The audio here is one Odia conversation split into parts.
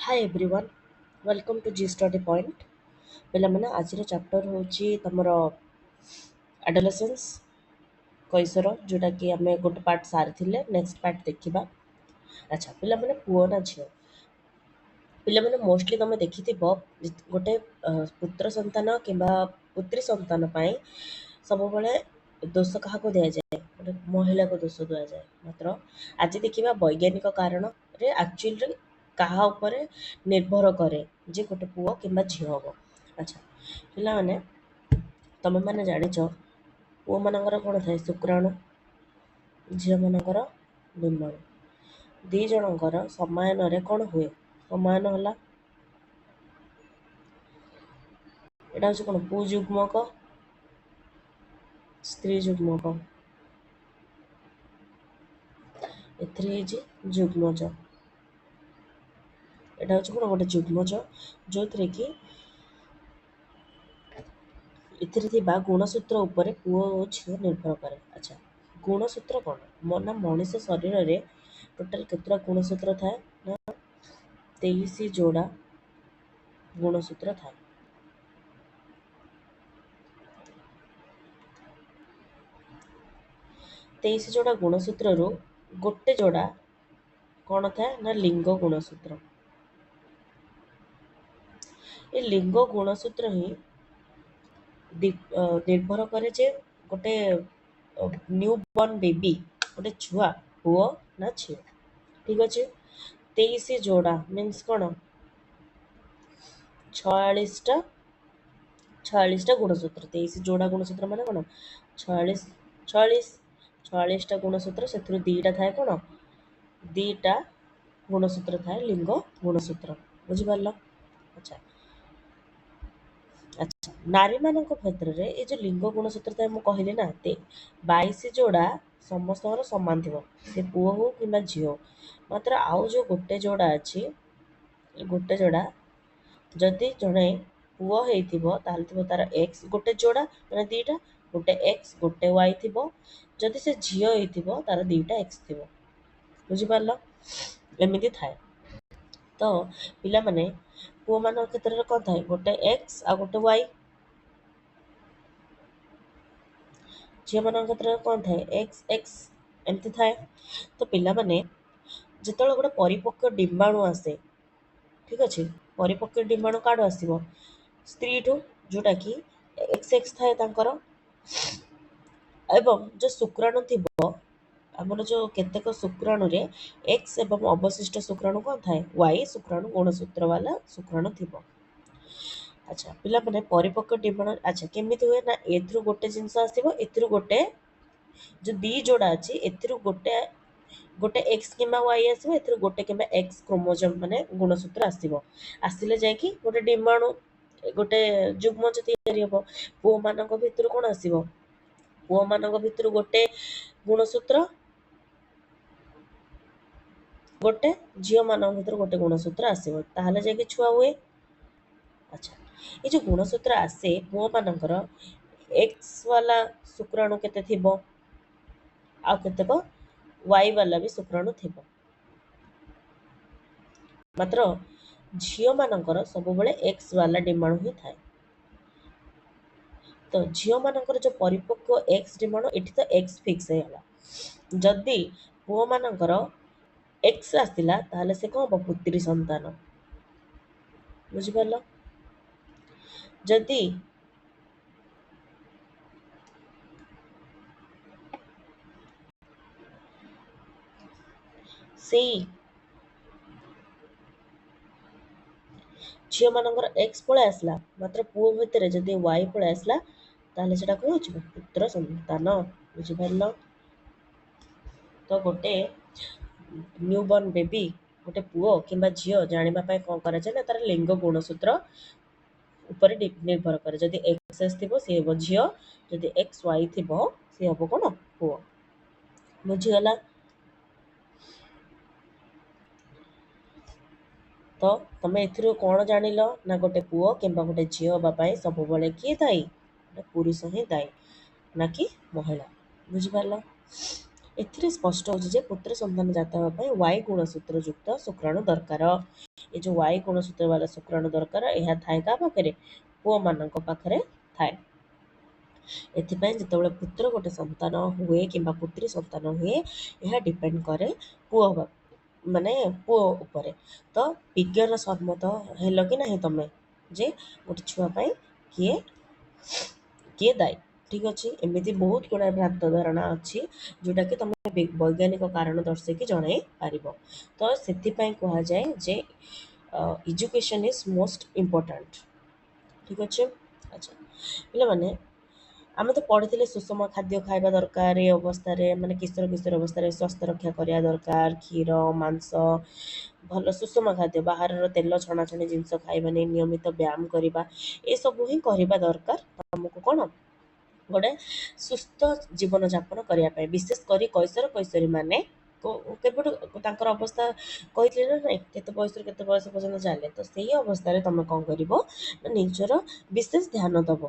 Hi everyone welcome to G study point पे आज चैप्टर हूँ तुम एडोलेसेंस कैसर जोटा कि आम गोटे पार्ट सारी नेक्स्ट पार्ट देखा। अच्छा पे पुओ ना झील पे मोस्टली तुम देखि गोटे पुत्र संतान कि पुत्री संतान सब बड़े दोष क्या दि जाए गोटे महिला को दोष दि जाए मात्र आज देखा वैज्ञानिक कारण एक्चुअली क्या निर्भर करे जे गोटे पुओ कि झील हम। अच्छा पे तुम मैंने जाच पुओ मानकर कौन थाए शुक्राणु झील मानकर डिम्बाणु दी जनकर समायन कौन हुए समायन है यहाँ हूँ कौन पु युग्मक स्त्री युग्मक एथि युग्मज यहाँ हूँ कौन गोटे युग्मज जो थी कि एथिरे गुणसूत्र उपर पुओ और झील निर्भर करे। अच्छा गुणसूत्र कौन ना मनीष शरीर में टोटाल केतटा गुणसूत्र थाए ना 23 जोड़ा गुणसूत्र थाए। 23 जोड़ा गुणसूत्र गोटे जोड़ा कौन थाए ना लिंग गुणसूत्र। ये लिंग गुणसूत्र ही निर्भर करे जे गोटे न्यू बॉर्न बेबी गोटे छुआ पुओ ना झील। ठीक अच्छे 23 जोड़ा मीन्स कौन 46टा गुणसूत्र 23 जोड़ा गुणसूत्र मान कौन 46टा गुणसूत्र से दीटा थाए कौन दीटा गुणसूत्र थाए लिंग गुणसूत्र बुझिपार। अच्छा अच्छा नारी मान क्षेत्र में ये जो लिंग गुणसूत्र था मुझे कहली ना 22 जोड़ा समस्त सामान थी से पुओ हो कि झी हो मात्र आउ जो गोटे जोड़ा अच्छी गोटे जोड़ा जदि जड़े पुओ हो तार एक्स गोटे जोड़ा मैंने दीटा गोटे एक्स गोटे वाई थी जदि से झी हो तार दीटा एक्स थी बुझिपार एमती थाए। तो पिला माने पुओ मान क्षेत्र में कौन थाए गोटे एक्स आ गोटे वाई झील मान क्षेत्र में कौन थाए एक्स एक्स एमती थाए। तो पिला माने जिते गोटे परिपक्व डिम्बाणु आसे ठीक अच्छे परिपक्व डिम्बाणु काड़ आसो स्त्री ठू जोटा कि एक्स एक्स थाए तांकर एवं जो शुक्राणु थी आमर जो केतेक शुक्राणु रे एक्स एवं अवशिष्ट शुक्राणु कौन थाए वाई शुक्राणु गुणसूत्र वाला शुक्राणु थी। अच्छा पिला माने परिपक्व डिम्बाणु अच्छा केमी हुए ना एथु गोटे जिनस आसो एथु गोटे जो दी जोड़ा अच्छी एथु गोटे गोटे एक्स कि वाई आसो एथु गोटे कि एक्स क्रोमोजोम माने गुणसूत्र आसो आसिले जाकि गोटे डिम्बाणु गोटे युग्मज तैयारी हम। पुओ मान भितर कौन आसो पुओ मान भितर गोटे गुणसूत्र गोटे झील मान भर गोटे गुणसूत्र आसो ताहले जाकि छुआ हुए। अच्छा ये जो गुणसूत्र आसे पुओ मानकर एक्स वाला शुक्राणु केते थिबो आ केतेक वाई वाला भी शुक्राणु थिबो मात्र झील मानकर सब बेले एक्स वाला डिम्बाणु ही थाए। तो झील मानकर जो परिपक्व एक्स डिम्बाणु एठी तो एक्स फिक्स हैला जदि पुओ मानकर एक्स आसिला ताहले से कौन हम पुत्री संतान बुझिपार। जदि से झील मानकर एक्स पळे आसला मात्र पुओ भितर जदि वाई पळे आसला ताहले सेटा कौन हो पुत्र संतान बुझिपार। तो गोटे न्यूबॉर्न बेबी गोटे पुओ कि झील जानापी कौन कराए तार लिंग गुणसूत्र उपर निर्भर करे जदि एक्स एस थी सी हम झील जदि एक्स वाई थी सी हम कौन पुओ बुझीगला। तो तुम ए कौन जान ना गोटे पुओ कि गोटे झील हाँपाई सब किए दायी पुरुष ही दायी ना कि महिला बुझिपार। एथिरे स्पष्ट हो पुत्र संतान जात हाँपाई वाई गुणसूत्र युक्त शुक्राणु दरकार ଏ ଯେଉଁ Y ଗୁଣସୂତ୍ର ବାଲା ଶୁକ୍ରାଣୁ ଦରକାର ଏହା ଥାଏ କାହା ପାଖରେ? ପୁଅମାନଙ୍କ ପାଖରେ ଥାଏ। ଏଥିପାଇଁ ଯେତେବେଳେ ପୁତ୍ର ଗୋଟେ ସନ୍ତାନ ହୁଏ କିମ୍ବା ପୁତ୍ରୀ ସନ୍ତାନ ହୁଏ ଏହା ଡିପେଣ୍ଡ କରେ ପୁଅ ମାନେ ପୁଅ ଉପରେ। ତ ବିଜ୍ଞାନ ସମ୍ମତ ହେଲ କି ନାହିଁ ତମେ ଯେ ଗୋଟେ ଛୁଆ ପାଇଁ କିଏ କିଏ ଦାୟୀ? ଠିକ୍ ଅଛି। ଏମିତି ବହୁତ ଗୁଡ଼ାଏ ଭ୍ରାନ୍ତ ଧାରଣା ଅଛି ଯେଉଁଟାକି ତମେ ବୈଜ୍ଞାନିକ କାରଣ ଦର୍ଶେଇକି ଜଣାଇ ପାରିବ। ତ ସେଥିପାଇଁ କୁହାଯାଏ ଯେ ଏଜୁକେସନ୍ ଇଜ୍ ମୋଷ୍ଟ ଇମ୍ପୋର୍ଟାଣ୍ଟ। ଠିକ୍ ଅଛି। ଆଚ୍ଛା ପିଲାମାନେ, ଆମେ ତ ପଢ଼ିଥିଲେ ସୁଷମ ଖାଦ୍ୟ ଖାଇବା ଦରକାର ଏ ଅବସ୍ଥାରେ, ମାନେ କିଶୋର ଅବସ୍ଥାରେ ସ୍ୱାସ୍ଥ୍ୟ ରକ୍ଷା କରିବା ଦରକାର, କ୍ଷୀର ମାଂସ ଭଲ ସୁଷମ ଖାଦ୍ୟ, ବାହାରର ତେଲ ଛଣାଛଣି ଜିନିଷ ଖାଇବାନି, ନିୟମିତ ବ୍ୟାୟାମ କରିବା, ଏସବୁ ହିଁ କରିବା ଦରକାର ଆମକୁ କ'ଣ ଗୋଟେ ସୁସ୍ଥ ଜୀବନଯାପନ କରିବା ପାଇଁ। ବିଶେଷ କରି କୈଶୋରୀ ମାନେ କେବେଠୁ ତାଙ୍କର ଅବସ୍ଥା କହିଥିଲେ ନା ନାଇଁ କେତେ ବୟସରୁ କେତେ ବୟସ ପର୍ଯ୍ୟନ୍ତ ଚାଲେ, ତ ସେଇ ଅବସ୍ଥାରେ ତମେ କ'ଣ କରିବ ନା ନିଜର ବିଶେଷ ଧ୍ୟାନ ଦେବ।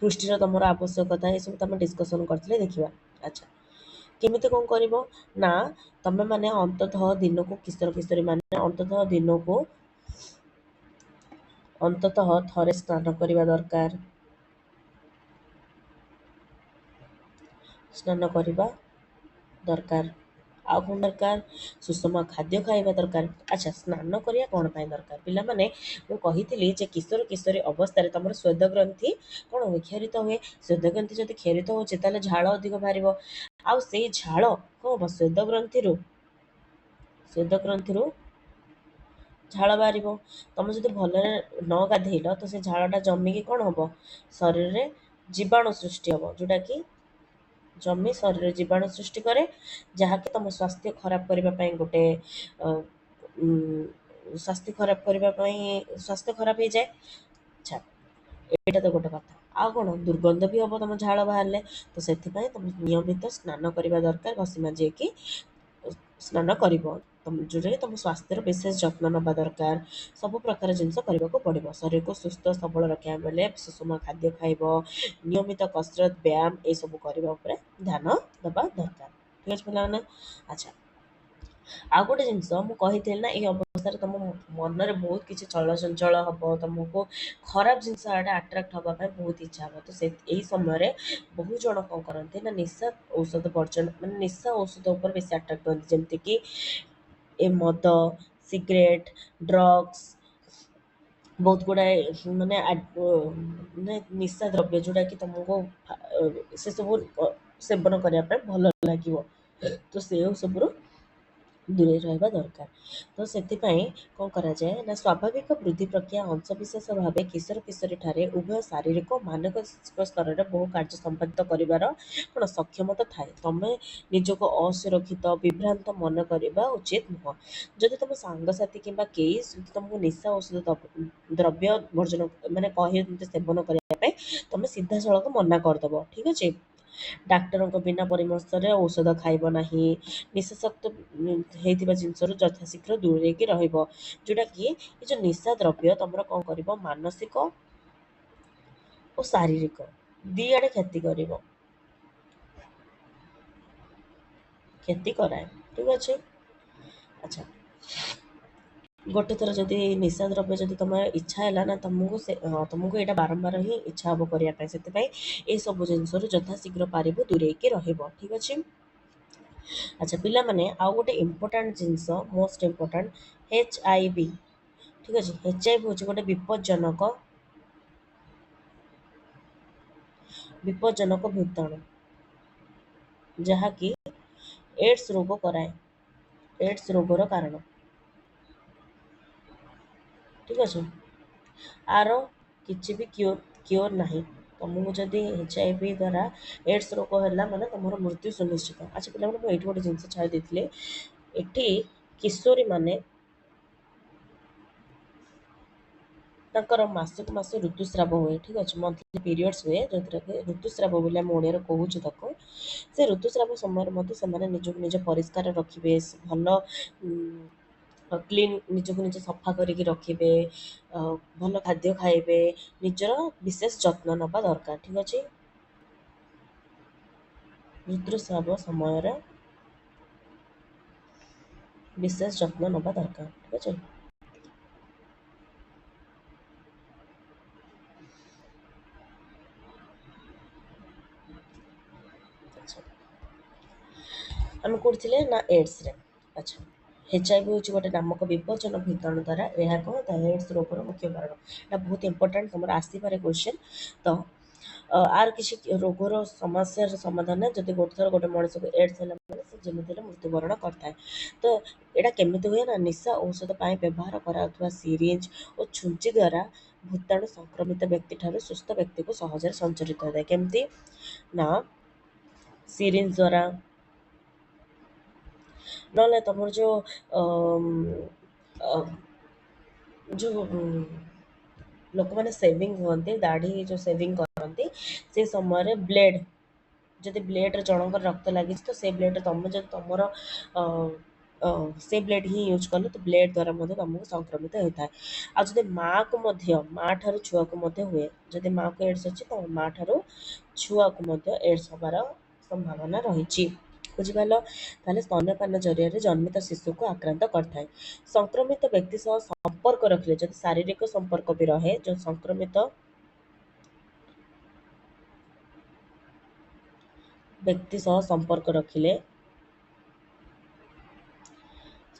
ପୁଷ୍ଟିର ତମର ଆବଶ୍ୟକତା ଏସବୁ ତମେ ଡିସ୍କସନ୍ କରିଥିଲେ ଦେଖିବା। ଆଚ୍ଛା କେମିତି କ'ଣ କରିବ ନା ତମେ ମାନେ ଅନ୍ତତଃ ଦିନକୁ କିଶୋରୀ ମାନେ ଅନ୍ତତଃ ଥରେ ସ୍ନାନ କରିବା ଦରକାର। ସ୍ନାନ କରିବା ଦରକାର। ଆଉ କ'ଣ ଦରକାର? ସୁଷମ ଖାଦ୍ୟ ଖାଇବା ଦରକାର। ଆଚ୍ଛା ସ୍ନାନ କରିବା କ'ଣ ପାଇଁ ଦରକାର? ପିଲାମାନେ ମୁଁ କହିଥିଲି ଯେ କିଶୋରୀ ଅବସ୍ଥାରେ ତମର ସ୍ୱେଦ ଗ୍ରନ୍ଥି କ'ଣ ହୁଏ? କ୍ଷରିତ ହୁଏ। ସ୍ୱେଦ ଗ୍ରନ୍ଥି ଯଦି କ୍ଷରିତ ହେଉଛି ତାହେଲେ ଝାଳ ଅଧିକ ବାହାରିବ। ଆଉ ସେଇ ଝାଳ କ'ଣ ହବ? ସ୍ୱେଦ ଗ୍ରନ୍ଥିରୁ ଝାଳ ବାହାରିବ। ତମେ ଯଦି ଭଲରେ ନ ଗାଧେଇଲ ତ ସେ ଝାଳଟା ଜମିକି କ'ଣ ହବ? ଶରୀରରେ ଜୀବାଣୁ ସୃଷ୍ଟି ହବ, ଯୋଉଟାକି ଜମି ଶରୀରରେ ଜୀବାଣୁ ସୃଷ୍ଟି କରେ, ଯାହାକି ତମ ସ୍ୱାସ୍ଥ୍ୟ ଖରାପ କରିବା ପାଇଁ ସ୍ୱାସ୍ଥ୍ୟ ଖରାପ ହେଇଯାଏ। ଆଚ୍ଛା ଏଇଟା ତ ଗୋଟେ କଥା। ଆଉ କ'ଣ ଦୁର୍ଗନ୍ଧ ବି ହବ ତମ ଝାଳ ବାହାରିଲେ। ତ ସେଥିପାଇଁ ତମେ ନିୟମିତ ସ୍ନାନ କରିବା ଦରକାର, ଘଷି ମାଜିକି ସ୍ନାନ କରିବ। ଯେଉଁଟାକି ତମ ସ୍ୱାସ୍ଥ୍ୟର ବିଶେଷ ଯତ୍ନ ନେବା ଦରକାର। ସବୁ ପ୍ରକାର ଜିନିଷ କରିବାକୁ ପଡ଼ିବ। ଶରୀରକୁ ସୁସ୍ଥ ସବଳ ରଖିବା ବେଳେ ସୁଷମ ଖାଦ୍ୟ ଖାଇବ, ନିୟମିତ କସରତ ବ୍ୟାୟାମ ଏସବୁ କରିବା ଉପରେ ଧ୍ୟାନ ଦେବା ଦରକାର। ଠିକ୍ ଅଛି ପିଲାମାନେ। ଆଚ୍ଛା ଆଉ ଗୋଟେ ଜିନିଷ ମୁଁ କହିଥିଲି ନା ଏଇ ଅବସ୍ଥାରେ ତମ ମନରେ ବହୁତ କିଛି ଚଳଚଞ୍ଚଳ ହବ, ତମକୁ ଖରାପ ଜିନିଷ ଆଡ଼େ ଆଟ୍ରାକ୍ଟ ହେବା ପାଇଁ ବହୁତ ଇଚ୍ଛା ହବ। ତ ଏଇ ସମୟରେ ବହୁ ଜଣ କ'ଣ କରନ୍ତି ନା ନିଶା ଔଷଧ ମାନେ ନିଶା ଔଷଧ ଉପରେ ବେଶୀ ଆଟ୍ରାକ୍ଟ ହୁଅନ୍ତି, ଯେମିତିକି ଏ ମଦ, ସିଗାରେଟ୍, ଡ୍ରଗ୍ସ, ବହୁତ ଗୁଡ଼ାଏ ମାନେ ନିଶା ଦ୍ରବ୍ୟ ଯେଉଁଟାକି ତମକୁ ସେସବୁ ସେବନ କରିବା ପାଇଁ ଭଲ ଲାଗିବ। ତ ସେଇ ସବୁରୁ ଦୂରେଇ ରହିବା ଦରକାର। ତ ସେଥିପାଇଁ କ'ଣ କରାଯାଏ ନା ସ୍ୱାଭାବିକ ବୃଦ୍ଧି ପ୍ରକ୍ରିୟା ଅଂଶବିଶେଷ ଭାବେ କିଶୋରୀ ଠାରେ ଉଭୟ ଶାରୀରିକ ଓ ମାନସିକ ସ୍ତରରେ ବହୁ କାର୍ଯ୍ୟ ସମ୍ପାଦିତ କରିବାର କ'ଣ ସକ୍ଷମତା ଥାଏ। ତମେ ନିଜକୁ ଅସୁରକ୍ଷିତ ବିଭ୍ରାନ୍ତ ମନେ କରିବା ଉଚିତ ନୁହଁ। ଯଦି ତମ ସାଙ୍ଗସାଥି କିମ୍ବା କେହି ତମକୁ ନିଶା ଔଷଧ ଦ୍ରବ୍ୟ ବର୍ଜନ ମାନେ କହିବେ ସେବନ କରିବା ପାଇଁ, ତମେ ସିଧାସଳଖ ମନା କରିଦବ। ଠିକ୍ ଅଛି। ଡାକ୍ତରଙ୍କ ବିନା ପରାମର୍ଶରେ ଔଷଧ ଖାଇବ ନାହିଁ। ନିଶାସକ୍ତ ହେଇଥିବା ଜିନିଷରୁ ଯଥାଶୀଘ୍ର ଦୂରେଇକି ରହିବ। ଯୋଉଟାକି ଏ ଯେଉଁ ନିଶା ଦ୍ରବ୍ୟ ତମର କ'ଣ କରିବ? ମାନସିକ ଓ ଶାରୀରିକ ଦି ଆଡ଼େ କ୍ଷତି କରାଏ। ଠିକ୍ ଅଛି। ଆଚ୍ଛା ଗୋଟେ ଥର ଯଦି ନିଶା ଦ୍ରବ୍ୟ ଯଦି ତମର ଇଚ୍ଛା ହେଲା ନା ତମକୁ ଏଇଟା ବାରମ୍ବାର ହିଁ ଇଚ୍ଛା ହବ କରିବା ପାଇଁ। ସେଥିପାଇଁ ଏସବୁ ଜିନିଷରୁ ଯଥାଶୀଘ୍ର ପାରିବ ଦୂରେଇକି ରହିବ। ଠିକ୍ ଅଛି। ଆଚ୍ଛା ପିଲାମାନେ ଆଉ ଗୋଟେ ଇମ୍ପୋର୍ଟାଣ୍ଟ ଜିନିଷ, ମୋଷ୍ଟ ଇମ୍ପୋର୍ଟାଣ୍ଟ HIV। ଠିକ୍ ଅଛି। HIV ହେଉଛି ଗୋଟେ ବିପଜ୍ଜନକ ଭୂତାଣୁ ଯାହାକି ଏଡ୍ସ ରୋଗ କରାଏ। ଏଡ୍ସ ରୋଗର କାରଣ। ଠିକ୍ ଅଛି। ଆର କିଛି ବି କ୍ୟୁର ନାହିଁ। ତମକୁ ଯଦି HIV ଦ୍ୱାରା ଏଡ୍ସ ରୋଗ ହେଲା ମାନେ ତମର ମୃତ୍ୟୁ ସୁନିଶ୍ଚିତ। ଆଚ୍ଛା ପିଲାମାନେ ମୁଁ ଏଇଠି ଗୋଟେ ଜିନିଷ ଛାଡ଼ି ଦେଇଥିଲି। ଏଠି କିଶୋରୀ ମାନେ ତାଙ୍କର ମାସକୁ ମାସ ଋତୁସ୍ରାବ ହୁଏ। ଠିକ୍ ଅଛି। ମନ୍ଥଲି ପିରିୟଡ଼୍ସ ହୁଏ, ଯେଉଁଥିରେ କି ଋତୁସ୍ରାବ ବୋଲି ଆମେ ଓଡ଼ିଆରେ କହୁଛୁ ତାକୁ। ସେ ଋତୁସ୍ରାବ ସମୟରେ ମଧ୍ୟ ସେମାନେ ନିଜକୁ ନିଜ ପରିଷ୍କାର ରଖିବେ, ଭଲ କ୍ଲିନ୍, ନିଜକୁ ନିଜେ ସଫା କରିକି ରଖିବେ, ଭଲ ଖାଦ୍ୟ ଖାଇବେ, ନିଜର ବିଶେଷ ଯତ୍ନ ନେବା ଦରକାର। ଠିକ୍ ଅଛି। ଋତୁସ୍ରାବ ସମୟରେ ବିଶେଷ ଯତ୍ନ ନେବା ଦରକାର। ଠିକ୍ ଅଛି। ଆଚ୍ଛା, ଆମେ କୋଉଠି ନା ଏଡ୍ସରେ। ଆଚ୍ଛା, HIV ହେଉଛି ଗୋଟେ ନାମକ ବିପଜ୍ଜନ ଭୂତାଣୁ ଦ୍ୱାରା ଏହା ଏକ ଏଡ୍ସ ରୋଗର ମୁଖ୍ୟ କାରଣ। ଏଇଟା ବହୁତ ଇମ୍ପୋର୍ଟାଣ୍ଟ, ତମର ଆସିପାରେ କ୍ୱେଶ୍ଚନ୍। ତ ଆର କିଛି ରୋଗର ସମସ୍ୟାର ସମାଧାନ ଯଦି ଗୋଟେ ଥର ଗୋଟେ ମଣିଷକୁ ଏଡ୍ସ ହେଲା ମାନେ ସେ ଯେମିତି ହେଲେ ମୃତ୍ୟୁବରଣ କରିଥାଏ। ତ ଏଇଟା କେମିତି ହୁଏ ନା, ନିଶା ଔଷଧ ପାଇଁ ବ୍ୟବହାର କରାଯାଉଥିବା ସିରିଞ୍ଜ ଓ ଛୁଞ୍ଚି ଦ୍ୱାରା ଭୂତାଣୁ ସଂକ୍ରମିତ ବ୍ୟକ୍ତି ଠାରୁ ସୁସ୍ଥ ବ୍ୟକ୍ତିକୁ ସହଜରେ ସଞ୍ଚାରିତ ହୋଇଥାଏ। କେମିତି ନା, ସିରିଞ୍ଜ ଦ୍ୱାରା, ନହେଲେ ତମର ଯେଉଁ ଲୋକମାନେ ସେଭିଂ ହୁଅନ୍ତି, ଦାଢ଼ି ଯେଉଁ ସେଭିଂ କରନ୍ତି, ସେ ସମୟରେ ବ୍ଲେଡ୍, ଯଦି ବ୍ଲେଡ୍ରେ ଜଣଙ୍କର ରକ୍ତ ଲାଗିଛି ତ ସେ ବ୍ଲେଡ୍ରେ ତମେ ଯଦି ତମର ଅ, ସେ ବ୍ଲେଡ୍ ହିଁ ୟୁଜ୍ କଲେ ତ ବ୍ଲେଡ୍ ଦ୍ୱାରା ମଧ୍ୟ ତମକୁ ସଂକ୍ରମିତ ହୋଇଥାଏ। ଆଉ ଯଦି ମାଆକୁ ମଧ୍ୟ, ମାଆ ଠାରୁ ଛୁଆକୁ ମଧ୍ୟ ହୁଏ, ଯଦି ମାଆକୁ ଏଡ୍ସ ଅଛି ତ ମାଆ ଠାରୁ ଛୁଆକୁ ମଧ୍ୟ ଏଡ୍ସ ହେବାର ସମ୍ଭାବନା ରହିଛି। ବୁଝିପାରିଲ? ତାହେଲେ ସ୍ତନ୍ୟପାନ ଜରିଆରେ ଜନ୍ମିତ ଶିଶୁକୁ ଆକ୍ରାନ୍ତ କରିଥାଏ। ସଂକ୍ରମିତ ବ୍ୟକ୍ତି ସହ ସମ୍ପର୍କ ରଖିଲେ, ଯଦି ଶାରୀରିକ ସମ୍ପର୍କ ବି ରହେ, ଯେଉଁ ସଂକ୍ରମିତ ବ୍ୟକ୍ତି ସହ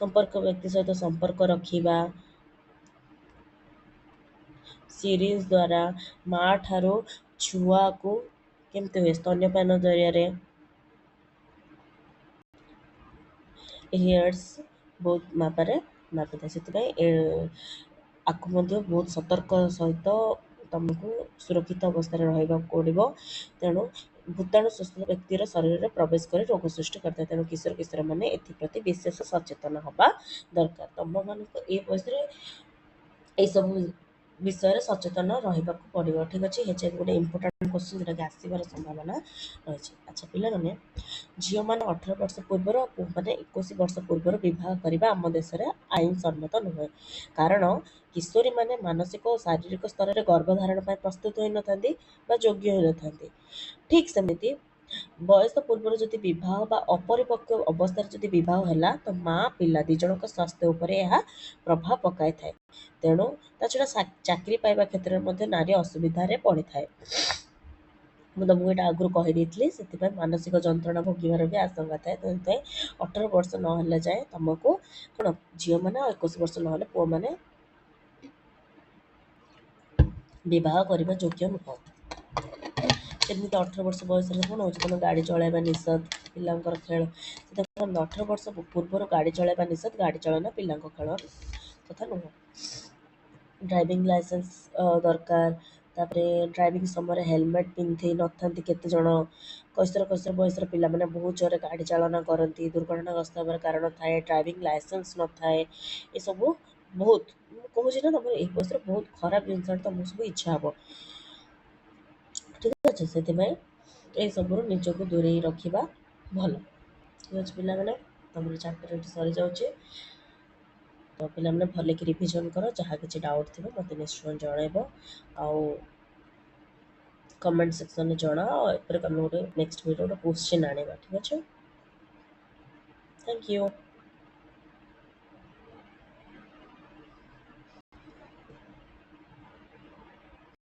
ସମ୍ପର୍କ ବ୍ୟକ୍ତି ସହିତ ସମ୍ପର୍କ ରଖିବା ସିରିଞ୍ଜ ଦ୍ୱାରା ମା ଠାରୁ ଛୁଆକୁ କେମିତି ହୁଏ, ସ୍ତନ୍ୟପାନ ଜରିଆରେ ଏହି ଏଡ୍ସ ବହୁତ ମାତ୍ରାରେ ବ୍ୟାପିଥାଏ। ସେଥିପାଇଁ ଆକୁ ମଧ୍ୟ ବହୁତ ସତର୍କ ସହିତ ତମକୁ ସୁରକ୍ଷିତ ଅବସ୍ଥାରେ ରହିବାକୁ ପଡ଼ିବ। ତେଣୁ ଭୂତାଣୁ ସୁସ୍ଥ ବ୍ୟକ୍ତିର ଶରୀରରେ ପ୍ରବେଶ କରି ରୋଗ ସୃଷ୍ଟି କରିଥାଏ। ତେଣୁ କିଶୋର କିଶୋରମାନେ ଏଥିପ୍ରତି ବିଶେଷ ସଚେତନ ହେବା ଦରକାର। ତମମାନଙ୍କୁ ଏ ବୟସରେ ଏଇସବୁ ବିଷୟରେ ସଚେତନ ରହିବାକୁ ପଡ଼ିବ। ଠିକ୍ ଅଛି। HIV ଗୋଟେ ଇମ୍ପୋର୍ଟାଣ୍ଟ କ୍ୱେଶ୍ଚନ୍ ଯେଉଁଟାକି ଆସିବାର ସମ୍ଭାବନା ରହିଛି। ଆଚ୍ଛା ପିଲାମାନେ, ଝିଅମାନେ 18 ବର୍ଷ ପୂର୍ବରୁ ଆଉ ପୁଅମାନେ 21 ବର୍ଷ ପୂର୍ବରୁ ବିବାହ କରିବା ଆମ ଦେଶରେ ଆଇନ ସମ୍ମତ ନୁହେଁ। କାରଣ କିଶୋରୀମାନେ ମାନସିକ ଓ ଶାରୀରିକ ସ୍ତରରେ ଗର୍ଭଧାରଣ ପାଇଁ ପ୍ରସ୍ତୁତ ହୋଇନଥାନ୍ତି ବା ଯୋଗ୍ୟ ହୋଇନଥାନ୍ତି। ଠିକ୍ ସେମିତି ବୟସ ପୂର୍ବରୁ ଯଦି ବିବାହ ବା ଅପରିପକ୍ୱ ଅବସ୍ଥାରେ ଯଦି ବିବାହ ହେଲା ତ ମା ପିଲା ଦୁଇ ଜଣଙ୍କ ସ୍ୱାସ୍ଥ୍ୟ ଉପରେ ଏହା ପ୍ରଭାବ ପକାଇଥାଏ। ତେଣୁ ତା ଛଡ଼ା ଚାକିରି ପାଇବା କ୍ଷେତ୍ରରେ ମଧ୍ୟ ନାରୀ ଅସୁବିଧାରେ ପଡ଼ିଥାଏ। ମୁଁ ତମକୁ ଏଇଟା ଆଗରୁ କହିଦେଇଥିଲି, ସେଥିପାଇଁ ମାନସିକ ଯନ୍ତ୍ରଣା ଭୋଗିବାର ବି ଆଶଙ୍କା ଥାଏ। ସେଥିପାଇଁ 18 ବର୍ଷ ନହେଲା ଯାଏଁ ତମକୁ କ'ଣ, ଝିଅମାନେ ଆଉ 21 ବର୍ଷ ନହେଲେ ପୁଅମାନେ ବିବାହ କରିବା ଯୋଗ୍ୟ ନୁହଁ। ସେମିତି 18 ବର୍ଷ ବୟସରେ କ'ଣ ହେଉଛି, ତମେ ଗାଡ଼ି ଚଳାଇବା ନିଷେଧ, ପିଲାଙ୍କର ଖେଳ। ସେଥିପାଇଁ 18 ବର୍ଷ ପୂର୍ବରୁ ଗାଡ଼ି ଚଳାଇବା ନିଷେଧ, ଗାଡ଼ି ଚାଳନା ପିଲାଙ୍କ ଖେଳ କଥା ନୁହଁ। ଡ୍ରାଇଭିଂ ଲାଇସେନ୍ସ ଦରକାର। ତାପରେ ଡ୍ରାଇଭିଂ ସମୟରେ ହେଲମେଟ୍ ପିନ୍ଧି ନଥାନ୍ତି କେତେଜଣ। କୈଶୋର ବୟସର ପିଲାମାନେ ବହୁତ ଜୋରରେ ଗାଡ଼ି ଚାଳନା କରନ୍ତି, ଦୁର୍ଘଟଣାଗ୍ରସ୍ତ ହେବାର କାରଣ ଥାଏ। ଡ୍ରାଇଭିଂ ଲାଇସେନ୍ସ ନଥାଏ। ଏସବୁ ବହୁତ, ମୁଁ କହୁଛି ନା, ତମର ଏହି ବୟସରେ ବହୁତ ଖରାପ ଜିନିଷଟା ତମକୁ ସବୁ ଇଚ୍ଛା ହେବ। ଠିକ୍ ଅଛି। ସେଥିପାଇଁ ଏସବୁରୁ ନିଜକୁ ଦୂରେଇ ରଖିବା ଭଲ। ଠିକ୍ ଅଛି ପିଲାମାନେ, ତମର ଚାପ୍ଟର ଏଠି ସରିଯାଉଛି। ତ ପିଲାମାନେ ଭଲକି ରିଭିଜନ୍ କର। ଯାହା କିଛି ଡାଉଟ୍ ଥିବ ମୋତେ ନିଶ୍ଚୟ ଜଣାଇବ। ଆଉ କମେଣ୍ଟ ସେକ୍ସନରେ ଜଣାଅ। ଆଉ ଏପରେ ଆମେ ଗୋଟେ ନେକ୍ସଟ ଭିଡ଼ିଓ ଗୋଟେ କ୍ୱେଶ୍ଚିନ୍ ଆଣିବା। ଠିକ୍ ଅଛି। Thank you.